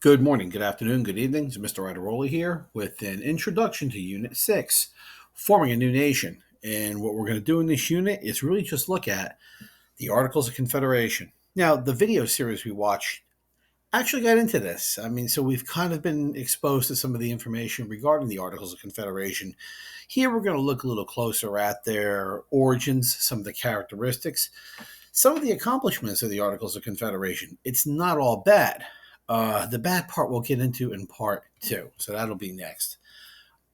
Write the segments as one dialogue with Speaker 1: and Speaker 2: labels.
Speaker 1: Good morning, good afternoon, good evening. It's Mr. Idaroli here with an introduction to Unit 6, Forming a New Nation. And what we're going to do in this unit is really just look at the Articles of Confederation. Now, the video series we watched actually got into this. So we've kind of been exposed to some of the information regarding the Articles of Confederation. Here we're going to look a little closer at their origins, some of the characteristics, some of the accomplishments of the Articles of Confederation. It's not all bad. The bad part we'll get into in part two, so that'll be next.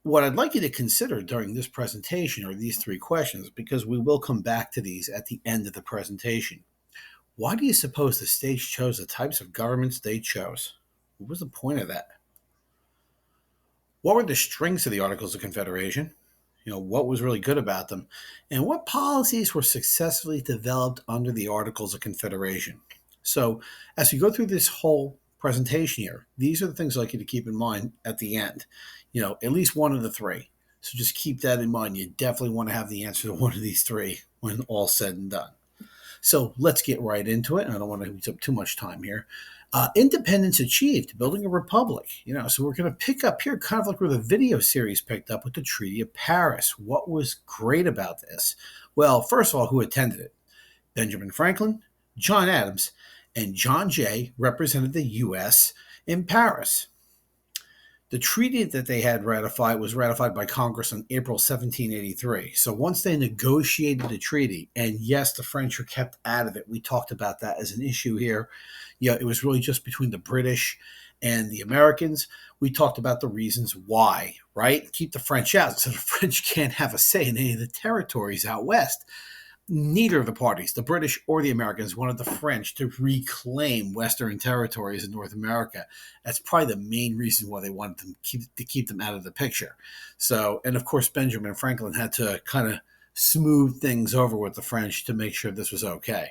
Speaker 1: What I'd like you to consider during this presentation are these three questions, because we will come back to these at the end of the presentation. Why do you suppose the states chose the types of governments they chose? What was the point of that? What were the strengths of the Articles of Confederation? What was really good about them? And what policies were successfully developed under the Articles of Confederation? So, as we go through this whole presentation here, these are the things I'd like you to keep in mind at the end. At least one of the three. So just keep that in mind. You definitely want to have the answer to one of these three when all's said and done. So let's get right into it. I don't want to use up too much time here. Independence achieved, building a republic. So we're going to pick up here kind of like where the video series picked up with the Treaty of Paris. What was great about this? Well, first of all, who attended it? Benjamin Franklin, John Adams, and John Jay represented the U.S. in Paris. The treaty that they had ratified was ratified by Congress on April 1783. So once they negotiated the treaty, and yes, the French were kept out of it. We talked about that as an issue here. It was really just between the British and the Americans. We talked about the reasons why, right? Keep the French out so the French can't have a say in any of the territories out west. Neither of the parties, the British or the Americans, wanted the French to reclaim Western territories in North America. That's probably the main reason why they wanted them to keep them out of the picture. So, and of course, Benjamin Franklin had to kind of smooth things over with the French to make sure this was okay.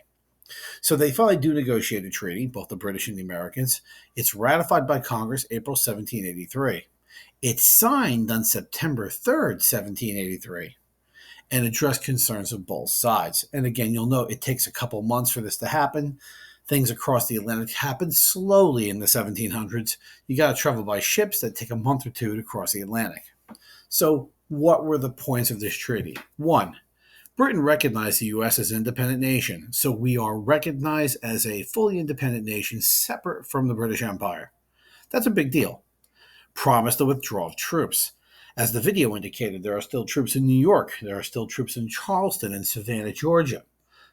Speaker 1: So they finally do negotiate a treaty, both the British and the Americans. It's ratified by Congress April 1783. It's signed on September 3rd, 1783. And address concerns of both sides. And again, you'll note it takes a couple months for this to happen. Things across the Atlantic happen slowly in the 1700s. You got to travel by ships that take a month or two to cross the Atlantic. So what were the points of this treaty? One, Britain recognized the U.S. as an independent nation. So we are recognized as a fully independent nation separate from the British Empire. That's a big deal. Promised the withdrawal of troops. As the video indicated, there are still troops in New York. There are still troops in Charleston and Savannah, Georgia.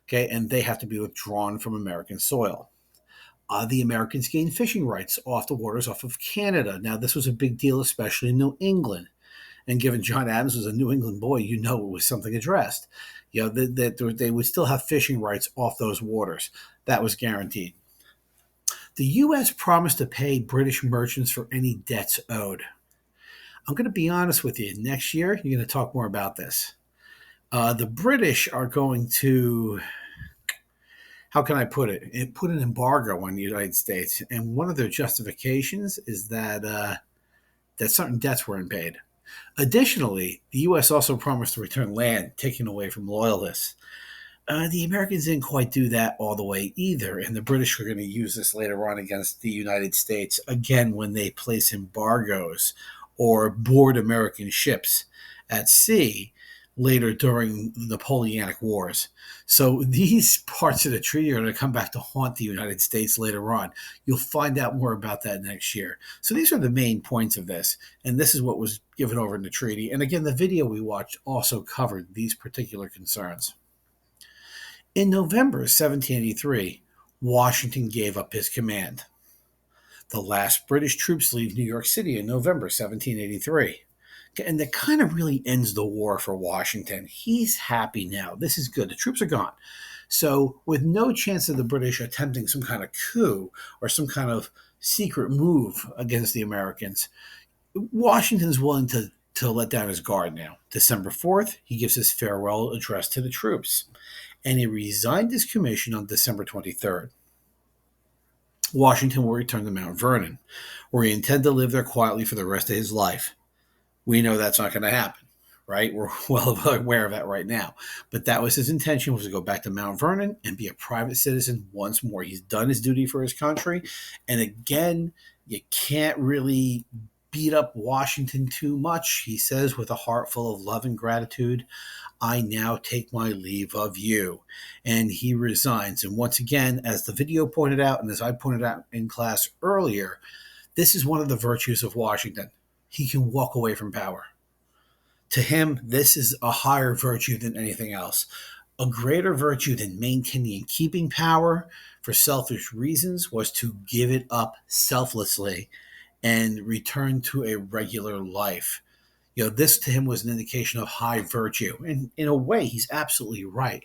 Speaker 1: Okay, and they have to be withdrawn from American soil. The Americans gained fishing rights off the waters off of Canada. Now, this was a big deal, especially in New England. And given John Adams was a New England boy, it was something addressed. That they would still have fishing rights off those waters. That was guaranteed. The U.S. promised to pay British merchants for any debts owed. I'm going to be honest with you. Next year, you're going to talk more about this. The British are going to, how can I put it? Put an embargo on the United States. And one of their justifications is that certain debts weren't paid. Additionally, the U.S. also promised to return land taken away from loyalists. The Americans didn't quite do that all the way either, and the British are going to use this later on against the United States, again, when they place embargoes or board American ships at sea later during the Napoleonic Wars. So these parts of the treaty are going to come back to haunt the United States later on. You'll find out more about that next year. So these are the main points of this, and this is what was given over in the treaty. And again, the video we watched also covered these particular concerns. In November 1783, Washington gave up his command. The last British troops leave New York City in November 1783. And that kind of really ends the war for Washington. He's happy now. This is good. The troops are gone. So with no chance of the British attempting some kind of coup or some kind of secret move against the Americans, Washington's willing to let down his guard now. December 4th, he gives his farewell address to the troops. And he resigned his commission on December 23rd. Washington will return to Mount Vernon, where he intended to live there quietly for the rest of his life. We know that's not going to happen, right? We're well aware of that right now. But that was his intention, was to go back to Mount Vernon and be a private citizen once more. He's done his duty for his country. And again, you can't really beat up Washington too much. He says, with a heart full of love and gratitude, I now take my leave of you. And he resigns. And once again, as the video pointed out, and as I pointed out in class earlier, this is one of the virtues of Washington. He can walk away from power. To him, this is a higher virtue than anything else. A greater virtue than maintaining and keeping power for selfish reasons was to give it up selflessly and return to a regular life. This to him was an indication of high virtue. And in a way, he's absolutely right.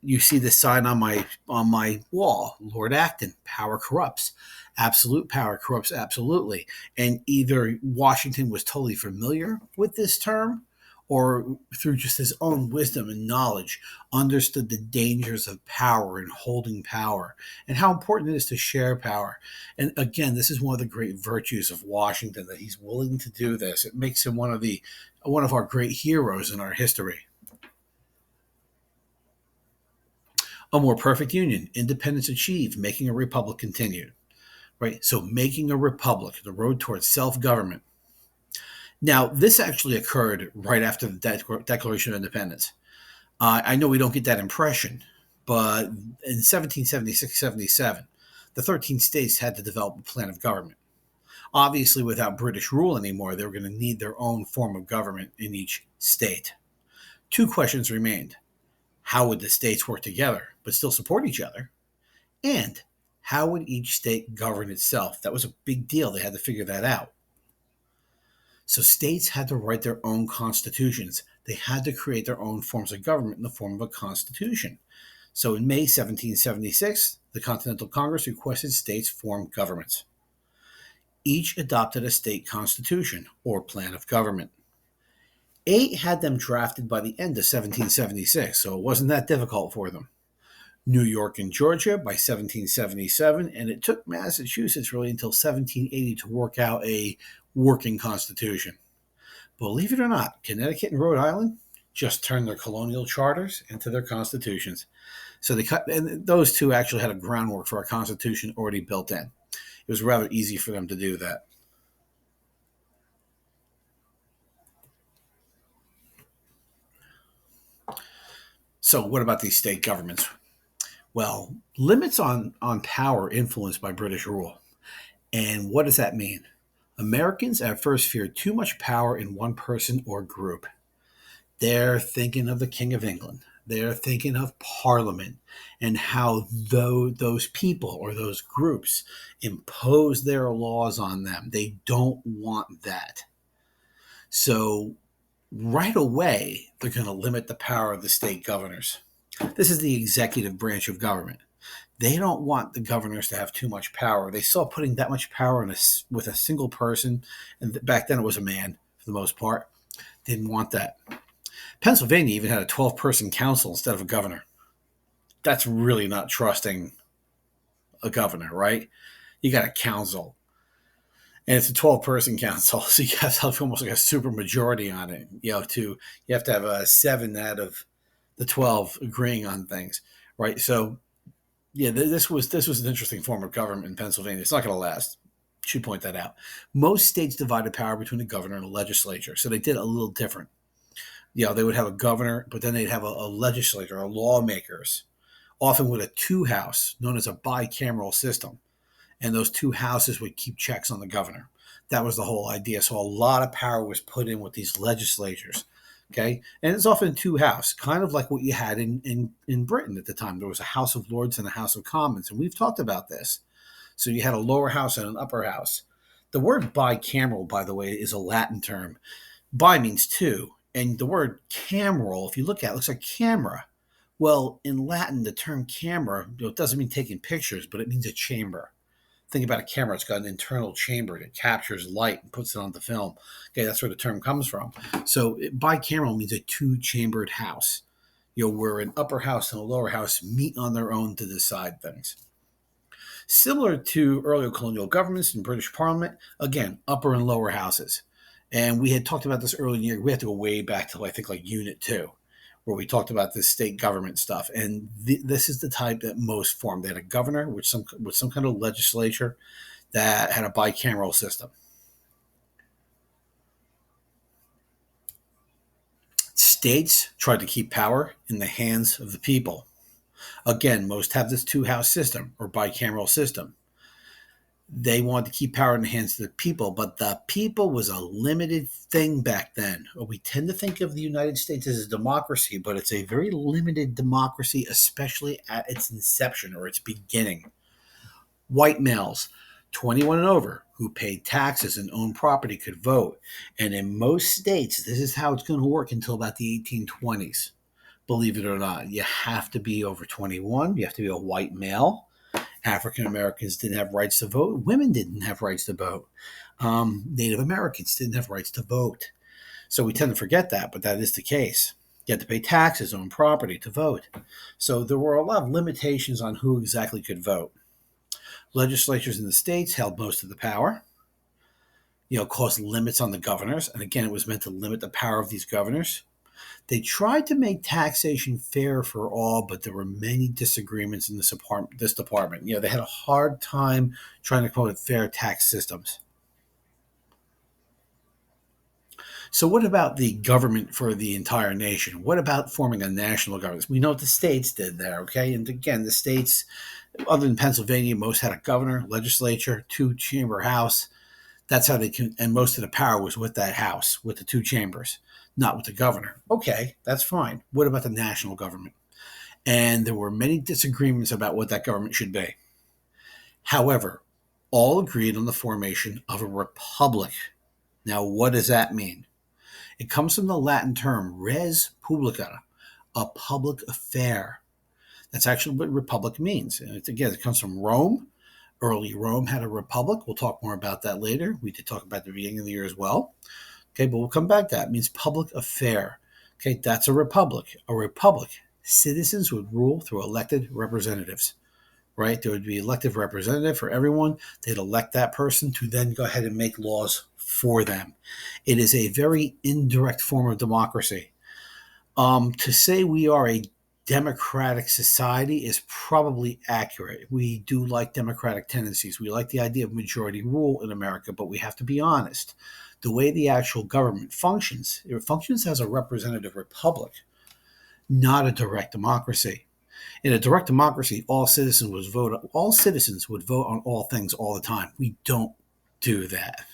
Speaker 1: You see the sign on my wall, Lord Acton, power corrupts. Absolute power corrupts absolutely. And either Washington was totally familiar with this term, or through just his own wisdom and knowledge, understood the dangers of power and holding power and how important it is to share power. And again, this is one of the great virtues of Washington, that he's willing to do this. It makes him one of our great heroes in our history. A more perfect union, independence achieved, making a republic continued. Right? So making a republic, the road towards self-government. Now, this actually occurred right after the Declaration of Independence. I know we don't get that impression, but in 1776-77, the 13 states had to develop a plan of government. Obviously, without British rule anymore, they were going to need their own form of government in each state. Two questions remained. How would the states work together but still support each other? And how would each state govern itself? That was a big deal. They had to figure that out. So states had to write their own constitutions. They had to create their own forms of government in the form of a constitution. So in May 1776, the Continental Congress requested states form governments. Each adopted a state constitution or plan of government. 8 had them drafted by the end of 1776, so it wasn't that difficult for them. New York and Georgia by 1777, and it took Massachusetts really until 1780 to work out a working constitution. Believe it or not, Connecticut and Rhode Island just turned their colonial charters into their constitutions. So and those two actually had a groundwork for a constitution already built in. It was rather easy for them to do that. So what about these state governments? Well, limits on power influenced by British rule. And what does that mean? Americans at first feared too much power in one person or group. They're thinking of the King of England. They're thinking of Parliament and how those people or those groups impose their laws on them. They don't want that. So right away, they're going to limit the power of the state governors. This is the executive branch of government. They don't want the governors to have too much power. They saw putting that much power with a single person, and back then it was a man for the most part, didn't want that. Pennsylvania even had a 12-person council instead of a governor. That's really not trusting a governor, right? You got a council, and it's a 12-person council, so you have to have almost like a super majority on it. You have to have 7 out of the 12 agreeing on things, right? So, yeah, this was an interesting form of government in Pennsylvania. It's not going to last. Should point that out. Most states divided power between the governor and the legislature, so they did a little different. They would have a governor, but then they'd have a legislature, or lawmakers, often with a 2-house, known as a bicameral system. And those 2 houses would keep checks on the governor. That was the whole idea. So a lot of power was put in with these legislatures. Okay. And it's often 2 houses, kind of like what you had in Britain at the time. There was a House of Lords and a House of Commons. And we've talked about this. So you had a lower house and an upper house. The word bicameral, by the way, is a Latin term. Bi means 2. And the word cameral, if you look at it, looks like camera. Well, in Latin, the term camera, it doesn't mean taking pictures, but it means a chamber. Think about a camera. It's got an internal chamber that captures light and puts it on the film. Okay, that's where the term comes from. So bicameral means a 2-chambered house, where an upper house and a lower house meet on their own to decide things. Similar to earlier colonial governments and British Parliament, again, upper and lower houses. And we had talked about this earlier in the year. We have to go way back to, I think, like Unit 2, where we talked about this state government stuff. And this is the type that most formed. They had a governor with some kind of legislature that had a bicameral system. States tried to keep power in the hands of the people. Again, most have this two-house system or bicameral system. They wanted to keep power in the hands of the people, but the people was a limited thing back then. We tend to think of the United States as a democracy, but it's a very limited democracy, especially at its inception or its beginning. White males, 21 and over, who paid taxes and owned property could vote. And in most states, this is how it's going to work until about the 1820s. Believe it or not, you have to be over 21. You have to be a white male. African Americans didn't have rights to vote. Women didn't have rights to vote. Native Americans didn't have rights to vote. So we tend to forget that, but that is the case. You had to pay taxes, own property to vote. So there were a lot of limitations on who exactly could vote. Legislatures in the states held most of the power, caused limits on the governors. And again, it was meant to limit the power of these governors. They tried to make taxation fair for all, but there were many disagreements in this department. They had a hard time trying to come up with fair tax systems. So what about the government for the entire nation? What about forming a national government? We know what the states did there, okay? And again, the states, other than Pennsylvania, most had a governor, legislature, two-chamber house. That's how and most of the power was with that house, with the two chambers, not with the governor. Okay, that's fine. What about the national government? And there were many disagreements about what that government should be. However, all agreed on the formation of a republic. Now, what does that mean? It comes from the Latin term res publica, a public affair. That's actually what republic means. And it comes from Rome. Early Rome had a republic. We'll talk more about that later. We did talk about the beginning of the year as well. Okay, but we'll come back to that. It means public affair. Okay, that's a republic. A republic, citizens would rule through elected representatives, right? There would be elected representative for everyone. They'd elect that person to then go ahead and make laws for them. It is a very indirect form of democracy. To say we are a democratic society is probably accurate. We do like democratic tendencies. We like the idea of majority rule in America, but we have to be honest. The way the actual government functions, it functions as a representative republic, not a direct democracy. In a direct democracy, all citizens would vote on all things all the time. We don't do that.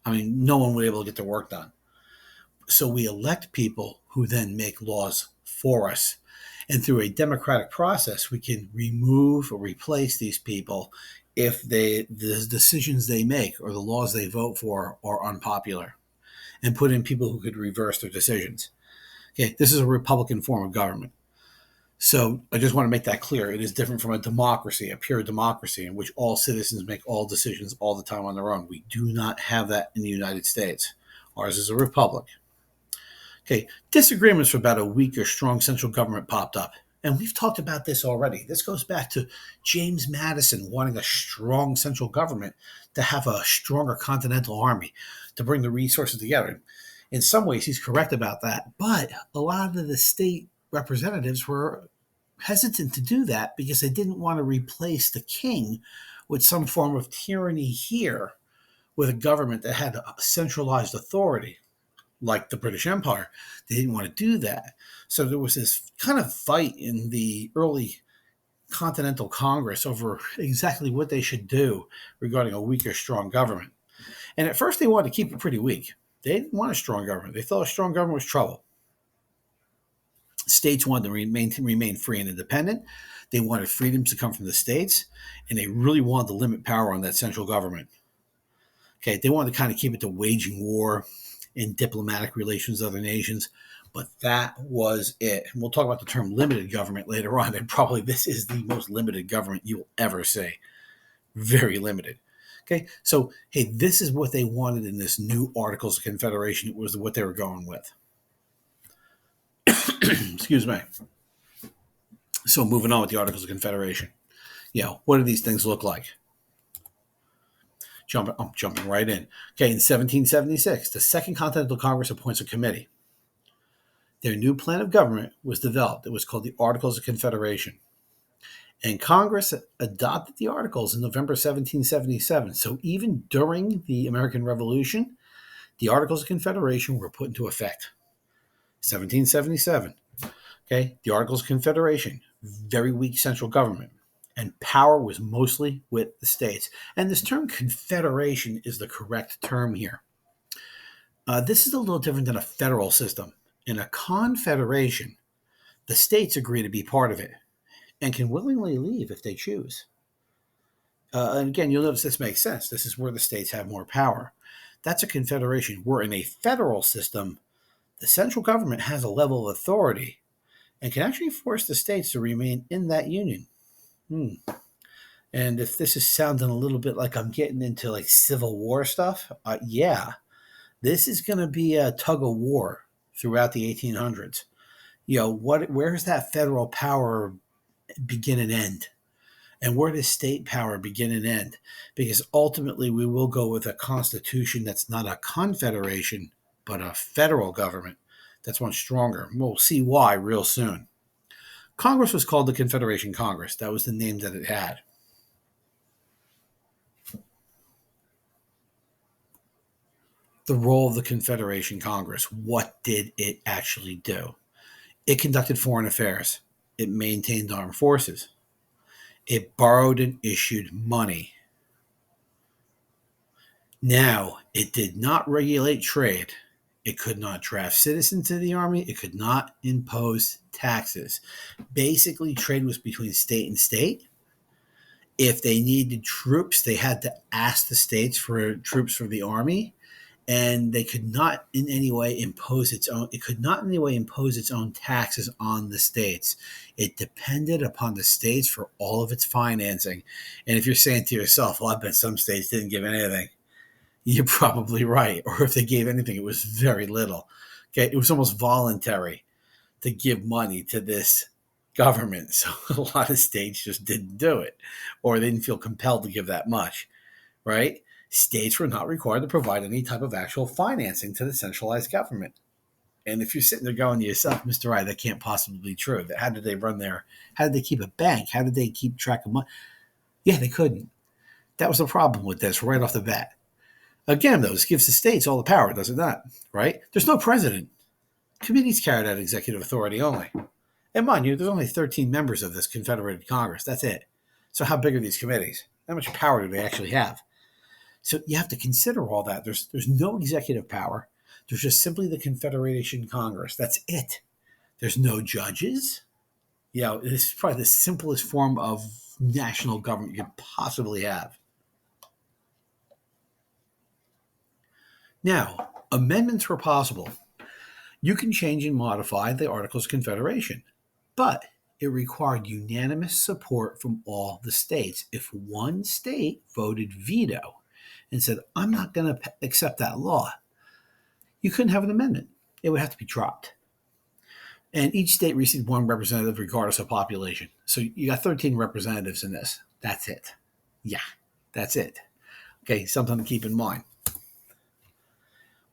Speaker 1: I mean, no one would be able to get their work done. So we elect people who then make laws for us. And through a democratic process, we can remove or replace these people if the decisions they make or the laws they vote for are unpopular, and put in people who could reverse their decisions. Okay, this is a Republican form of government. So I just want to make that clear. It is different from a democracy, a pure democracy, in which all citizens make all decisions all the time on their own. We do not have that in the United States. Ours is a republic. Okay, disagreements for about a week or strong central government popped up. And we've talked about this already. This goes back to James Madison wanting a strong central government to have a stronger continental army, to bring the resources together. In some ways, he's correct about that. But a lot of the state representatives were hesitant to do that because they didn't want to replace the king with some form of tyranny here with a government that had a centralized authority like the British Empire. They didn't want to do that. So there was this kind of fight in the early Continental Congress over exactly what they should do regarding a weak or strong government. And at first they wanted to keep it pretty weak. They didn't want a strong government. They thought a strong government was trouble. States wanted to remain free and independent. They wanted freedoms to come from the states, and they really wanted to limit power on that central government. Okay, they wanted to kind of keep it to waging war in diplomatic relations with other nations, but that was it. And we'll talk about the term limited government later on, and probably this is the most limited government you will ever see. Very limited. Okay, so hey, this is what they wanted in this new Articles of Confederation. It was what they were going with. Excuse me. So moving on with the Articles of Confederation. What do these things look like? I'm jumping right in. Okay, in 1776, the Second Continental Congress appoints a committee. Their new plan of government was developed. It was called the Articles of Confederation. And Congress adopted the Articles in November 1777. So even during the American Revolution, the Articles of Confederation were put into effect. 1777. Okay, the Articles of Confederation, very weak central government, and power was mostly with the states. And this term confederation is the correct term here. This is a little different than a federal system. In a confederation, the states agree to be part of it and can willingly leave if they choose. And again, you'll notice this makes sense. This is where the states have more power. That's a confederation. We're in a federal system. The central government has a level of authority and can actually force the states to remain in that union. And if this is sounding a little bit like I'm getting into like Civil War stuff, yeah, this is going to be a tug of war throughout the 1800s. Where's that federal power begin and end? And where does state power begin and end? Because ultimately we will go with a constitution that's not a confederation, but a federal government that's much stronger. We'll see why real soon. Congress was called the Confederation Congress. That was the name that it had. The role of the Confederation Congress. What did it actually do? It conducted foreign affairs. It maintained armed forces. It borrowed and issued money. Now, it did not regulate trade. It could not draft citizens to the army. It could not impose taxes. Basically, trade was between state and state. If they needed troops, they had to ask the states for troops for the army, and they could not in any way impose its own. It could not in any way impose its own taxes on the states. It depended upon the states for all of its financing. And if you're saying to yourself, "Well, I bet some states didn't give anything," you're probably right. Or if they gave anything, it was very little. Okay, it was almost voluntary to give money to this government. So a lot of states just didn't do it, or they didn't feel compelled to give that much, right? States were not required to provide any type of actual financing to the centralized government. And if you're sitting there going to yourself, Mr. Right, that can't possibly be true. How did they run their, how did they keep a bank? How did they keep track of money? Yeah, they couldn't. That was the problem with this right off the bat. Again, though, this gives the states all the power, does it not? Right? There's no president. Committees carried out executive authority only. And mind you, there's only 13 members of this Confederated Congress. That's it. So how big are these committees? How much power do they actually have? So you have to consider all that. There's no executive power. There's just simply the Confederation Congress. That's it. There's no judges. This is probably the simplest form of national government you could possibly have. Now, amendments were possible. You can change and modify the Articles of Confederation, but it required unanimous support from all the states. If one state voted veto and said, "I'm not going to accept that law," you couldn't have an amendment. It would have to be dropped. And each state received one representative regardless of population. So you got 13 representatives in this. That's it. Yeah, that's it. Okay, something to keep in mind.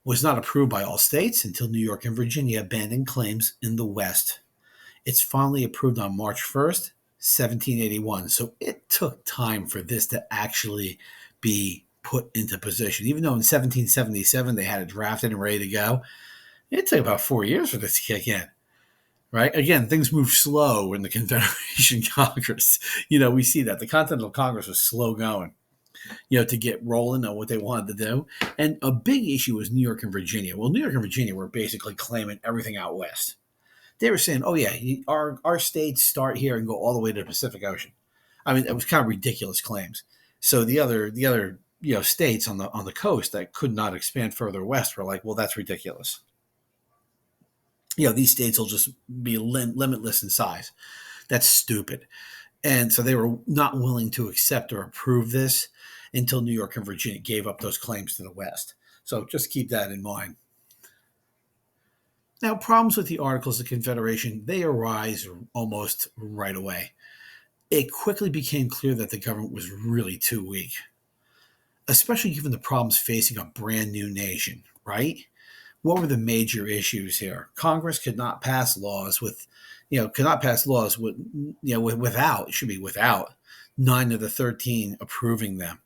Speaker 1: Was not approved by all states until New York and Virginia abandoned claims in the West. It's finally approved on March 1st, 1781. So it took time for this to actually be put into position. Even though in 1777 they had it drafted and ready to go, it took about 4 years for this to kick in. Right? Again, things move slow in the Confederation Congress. We see that. The Continental Congress was slow going, to get rolling on what they wanted to do. And a big issue was New York and Virginia. Well, New York and Virginia were basically claiming everything out west. They were saying, "Oh yeah, our states start here and go all the way to the Pacific Ocean." I mean, it was kind of ridiculous claims. So the other states on the coast that could not expand further west were like, "Well, that's ridiculous. These states will just be limitless in size. That's stupid." And so they were not willing to accept or approve this until New York and Virginia gave up those claims to the West. So just keep that in mind. Now, problems with the Articles of Confederation, they arise almost right away. It quickly became clear that the government was really too weak. especially given the problems facing a brand new nation, right? What were the major issues here? Congress could not pass laws without, it should be without 9 of the 13 approving them.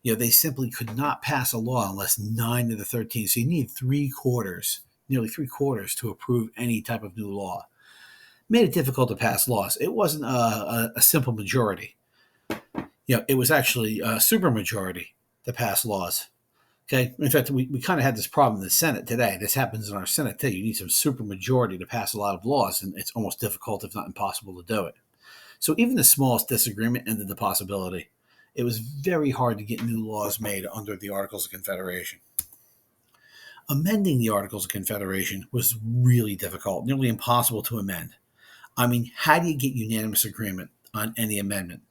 Speaker 1: They simply could not pass a law unless 9 of the 13. So you need nearly three quarters to approve any type of new law. Made it difficult to pass laws. It wasn't a simple majority. It was actually a supermajority to pass laws. Okay. In fact, we kind of had this problem in the Senate today. This happens in our Senate too. You need some supermajority to pass a lot of laws, and it's almost difficult, if not impossible, to do it. So even the smallest disagreement ended the possibility. It was very hard to get new laws made under the Articles of Confederation. Amending the Articles of Confederation was really difficult, nearly impossible to amend. I mean, how do you get unanimous agreement on any amendment?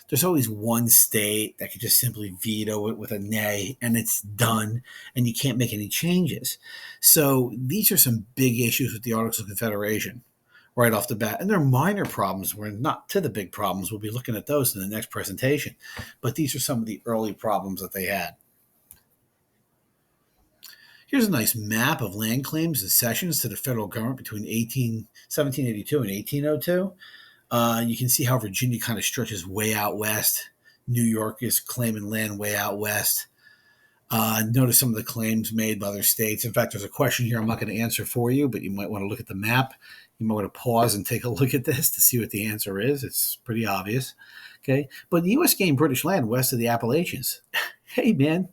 Speaker 1: There's always one state that could just simply veto it with a nay, and it's done, and you can't make any changes. So these are some big issues with the Articles of Confederation right off the bat. And they're minor problems. We're not to the big problems. We'll be looking at those in the next presentation. But these are some of the early problems that they had. Here's a nice map of land claims and cessions to the federal government between 1782 and 1802. You can see how Virginia kind of stretches way out west. New York is claiming land way out west. Notice some of the claims made by other states. In fact, there's a question here I'm not going to answer for you, but you might want to look at the map. You might want to pause and take a look at this to see what the answer is. It's pretty obvious. Okay. But the U.S. gained British land west of the Appalachians. Hey, man,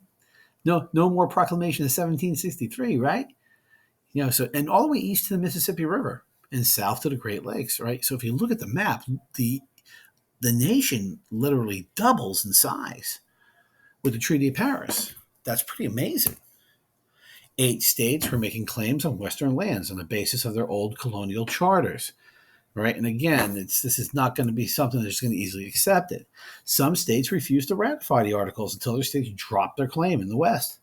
Speaker 1: no more proclamation of 1763, right? And all the way east to the Mississippi River and south to the Great Lakes, right? So if you look at the map, the nation literally doubles in size with the Treaty of Paris. That's pretty amazing. 8 states were making claims on Western lands on the basis of their old colonial charters, right? And again, this is not going to be something that's going to easily accept it. Some states refused to ratify the articles until their states dropped their claim in the West.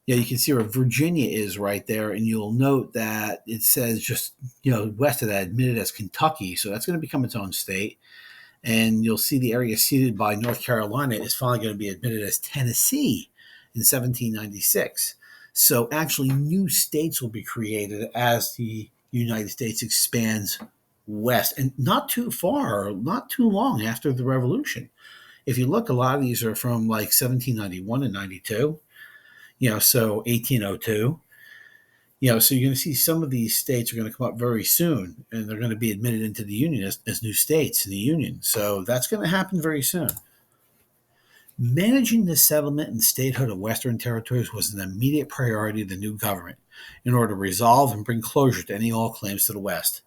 Speaker 1: You can see where Virginia is right there, and you'll note that it says just, west of that, admitted as Kentucky, so that's going to become its own state. And you'll see the area ceded by North Carolina is finally going to be admitted as Tennessee in 1796. So actually new states will be created as the United States expands west, and not too far, not too long after the Revolution. If you look, a lot of these are from like 1791 and 92. So 1802. So you're going to see some of these states are going to come up very soon, and they're going to be admitted into the Union as new states in the Union. So that's going to happen very soon. Managing the settlement and statehood of Western territories was an immediate priority of the new government in order to resolve and bring closure to any all claims to the West.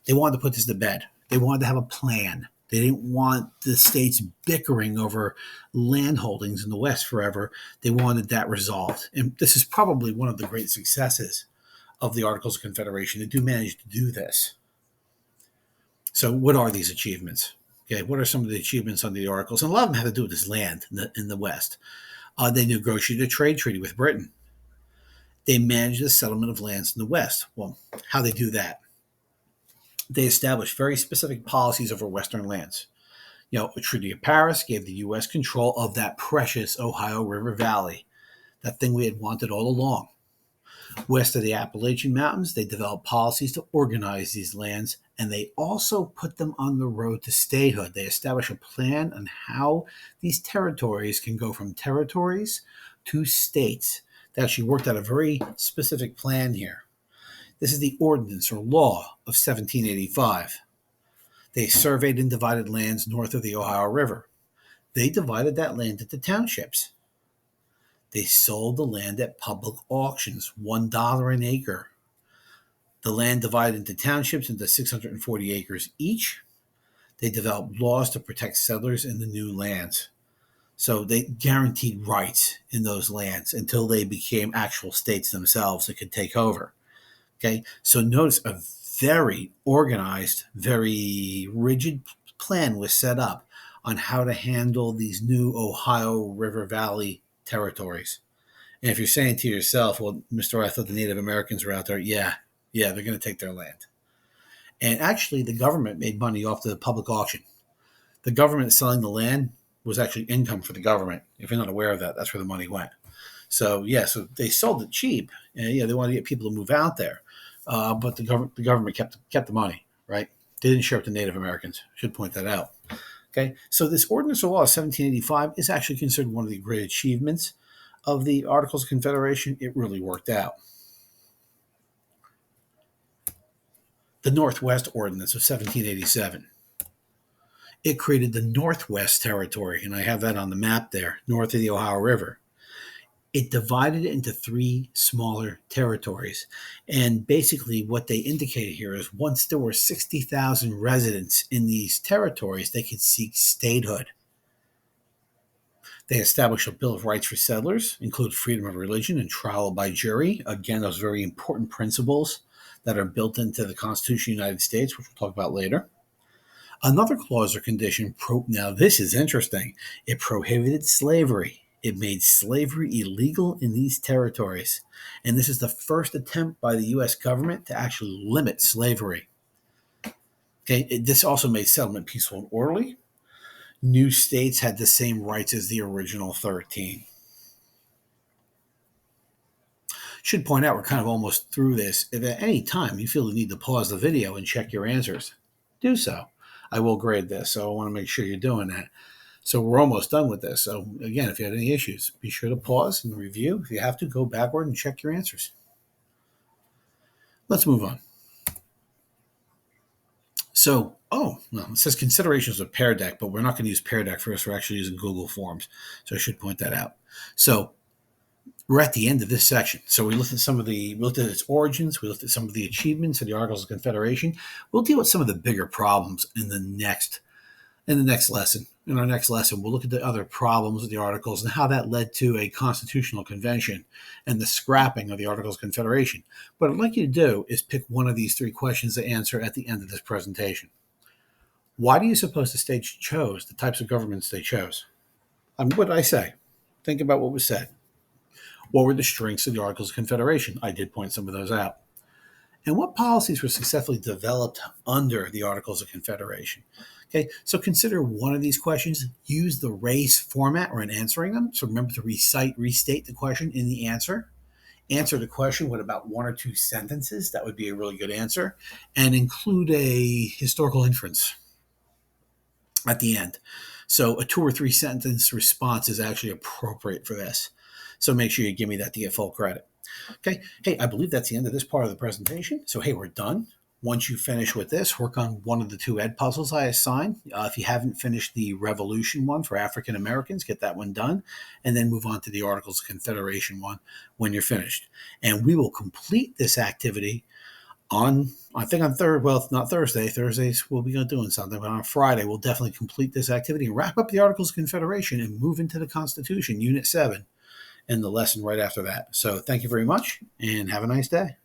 Speaker 1: They wanted to put this to bed. They wanted to have a plan. They didn't want the states bickering over land holdings in the West forever. They wanted that resolved. And this is probably one of the great successes of the Articles of Confederation. They do manage to do this. So what are these achievements? Okay, what are some of the achievements under the Articles? And a lot of them have to do with this land in the West. They negotiated a trade treaty with Britain. They managed the settlement of lands in the West. Well, how they do that? They established very specific policies over Western lands. A Treaty of Paris gave the U.S. control of that precious Ohio River Valley, that thing we had wanted all along. West of the Appalachian Mountains, they developed policies to organize these lands, and they also put them on the road to statehood. They established a plan on how these territories can go from territories to states. They actually worked out a very specific plan here. This is the Ordinance or Law of 1785. They surveyed and divided lands north of the Ohio River. They divided that land into townships. They sold the land at public auctions, $1 an acre. The land divided into townships into 640 acres each. They developed laws to protect settlers in the new lands. So they guaranteed rights in those lands until they became actual states themselves that could take over. Okay, so notice a very organized, very rigid plan was set up on how to handle these new Ohio River Valley territories. And if you're saying to yourself, well, Mr. I thought the Native Americans were out there. Yeah, they're going to take their land. And actually, the government made money off the public auction. The government selling the land was actually income for the government. If you're not aware of that, that's where the money went. So yeah, so they sold it cheap, and yeah, they wanted to get people to move out there, but the government kept the money, right? They didn't share it to Native Americans. Should point that out. Okay, so this Ordinance of Law of 1785 is actually considered one of the great achievements of the Articles of Confederation. It really worked out. The Northwest Ordinance of 1787. It created the Northwest Territory, and I have that on the map there, north of the Ohio River. It divided it into three smaller territories. And basically, what they indicated here is once there were 60,000 residents in these territories, they could seek statehood. They established a Bill of Rights for settlers, include freedom of religion and trial by jury. Again, those very important principles that are built into the Constitution of the United States, which we'll talk about later. Another clause or condition, now this is interesting, it prohibited slavery. It made slavery illegal in these territories. And this is the first attempt by the U.S. government to actually limit slavery. Okay, this also made settlement peaceful and orderly. New states had the same rights as the original 13. Should point out we're kind of almost through this. If at any time you feel the need to pause the video and check your answers, do so. I will grade this, so I want to make sure you're doing that. So we're almost done with this. So again, if you had any issues, be sure to pause and review. If you have to, go backward and check your answers. Let's move on. So, it says considerations of Pear Deck, but we're not going to use Pear Deck for this. We're actually using Google Forms. So I should point that out. So we're at the end of this section. So we looked at its origins. We looked at some of the achievements of the Articles of Confederation. We'll deal with some of the bigger problems in the next lesson. In our next lesson, we'll look at the other problems of the Articles and how that led to a constitutional convention and the scrapping of the Articles of Confederation. What I'd like you to do is pick one of these three questions to answer at the end of this presentation. Why do you suppose the states chose the types of governments they chose? What did I say? Think about what was said. What were the strengths of the Articles of Confederation? I did point some of those out. And what policies were successfully developed under the Articles of Confederation? Okay, so consider one of these questions. Use the race format when answering them. So remember to restate the question in the answer. Answer the question with about one or two sentences. That would be a really good answer. And include a historical inference at the end. So a 2 or 3 sentence response is actually appropriate for this. So make sure you give me that to get full credit. Okay. Hey, I believe that's the end of this part of the presentation. So, hey, we're done. Once you finish with this, work on one of the 2 ed puzzles I assigned. If you haven't finished the Revolution one for African Americans, get that one done, and then move on to the Articles of Confederation one when you're finished. And we will complete this activity on not Thursday. Thursdays we'll be doing something, but on Friday we'll definitely complete this activity and wrap up the Articles of Confederation and move into the Constitution, Unit 7, and the lesson right after that. So thank you very much and have a nice day.